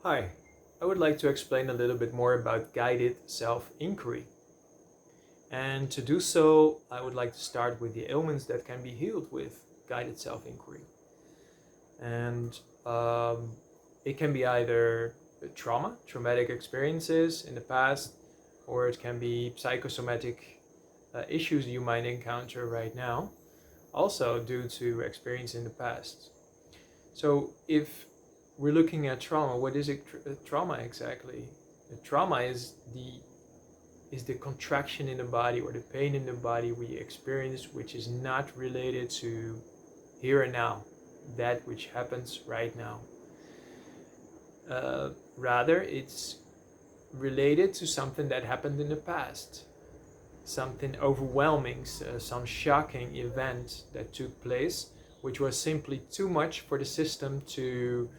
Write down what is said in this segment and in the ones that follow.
Hi, I would like to explain a little bit more about guided self-inquiry. And to do so, I would like to start with the ailments that can be healed with guided self-inquiry. And it can be either traumatic experiences in the past, or it can be psychosomatic issues you might encounter right now, also due to experience in the past. So if we're looking at trauma, what is it, trauma exactly? The trauma is the contraction in the body or the pain in the body we experience, which is not related to here and now, that which happens right now. Rather, it's related to something that happened in the past, something overwhelming, some shocking event that took place, which was simply too much for the system to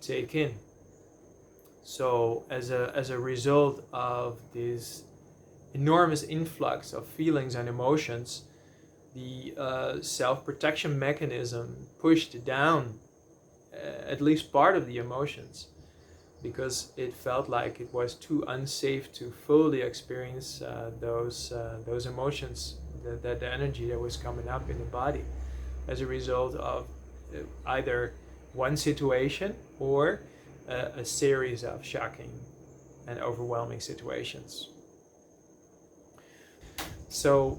take in. So as a result of this enormous influx of feelings and emotions, the self-protection mechanism pushed down at least part of the emotions, because it felt like it was too unsafe to fully experience those emotions, the energy that was coming up in the body as a result of either one situation or a series of shocking and overwhelming situations. So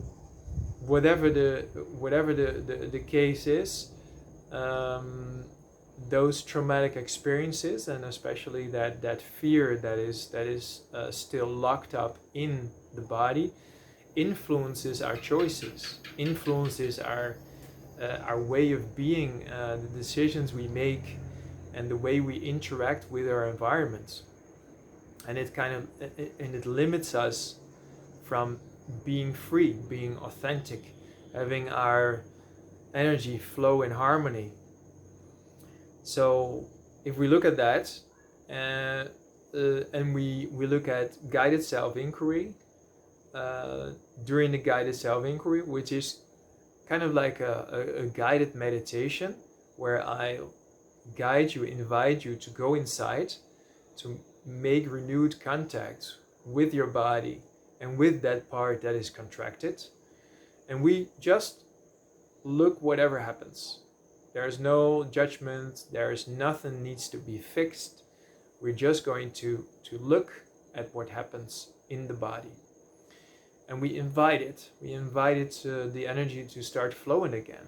whatever the case is, those traumatic experiences, and especially that fear that is still locked up in the body, influences our choices, influences our way of being, the decisions we make, and the way we interact with our environments. And it limits us from being free, being authentic, having our energy flow in harmony. So if we look at that, and we look at guided self-inquiry, during the guided self-inquiry, which is kind of like a guided meditation, where I guide you, invite you to go inside, to make renewed contact with your body and with that part that is contracted. And we just look whatever happens. There's no judgment, there's nothing needs to be fixed. We're just going to look at what happens in the body. And we invite it, the energy to start flowing again.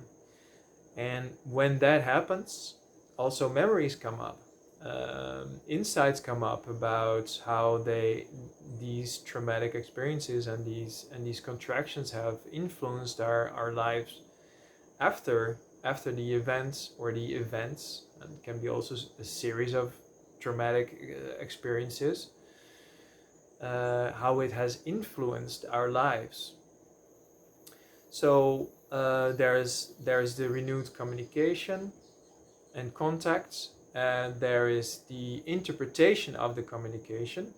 And when that happens, also memories come up, insights come up about how these traumatic experiences and these contractions have influenced our lives after the events, or the events, and it can be also a series of traumatic experiences, how it has influenced our lives. So there's the renewed communication and contacts, and there is the interpretation of the communication.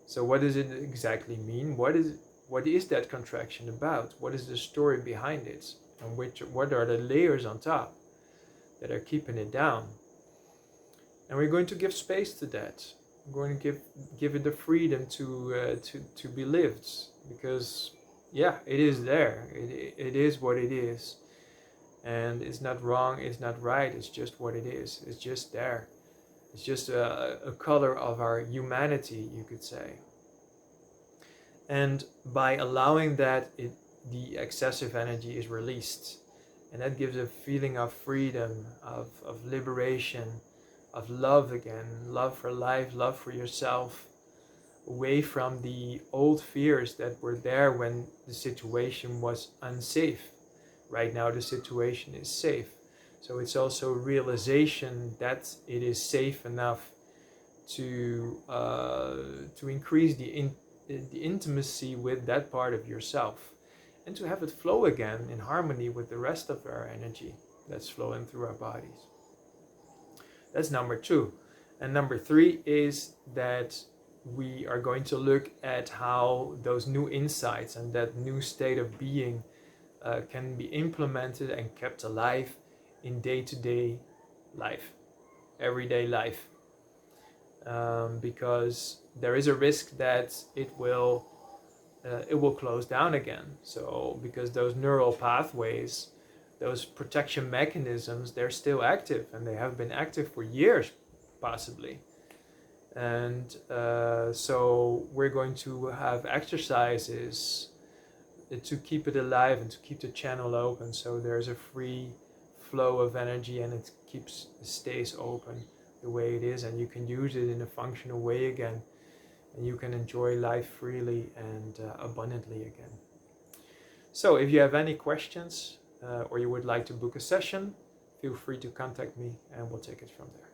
So what does it exactly mean? What is that contraction about? What is the story behind it? And what are the layers on top that are keeping it down? And we're going to give space to that. We're going to give it the freedom to be lived, because yeah, it is there. It is what it is. And it's not wrong, it's not right, it's just what it is. It's just there. It's just a color of our humanity, you could say. And by allowing that, the excessive energy is released. And that gives a feeling of freedom, of liberation, of love again, love for life, love for yourself, away from the old fears that were there when the situation was unsafe. Right now the situation is safe. So it's also realization that it is safe enough to increase the intimacy with that part of yourself, and to have it flow again in harmony with the rest of our energy that's flowing through our bodies. That's number 2. And number 3 is that we are going to look at how those new insights and that new state of being can be implemented and kept alive in day-to-day life, everyday life, because there is a risk that it will close down again. So because those neural pathways, those protection mechanisms, they're still active, and they have been active for years possibly. And so we're going to have exercises to keep it alive and to keep the channel open, so there's a free flow of energy and it stays open the way it is, and you can use it in a functional way again, and you can enjoy life freely and abundantly again. So if you have any questions or you would like to book a session, feel free to contact me and we'll take it from there.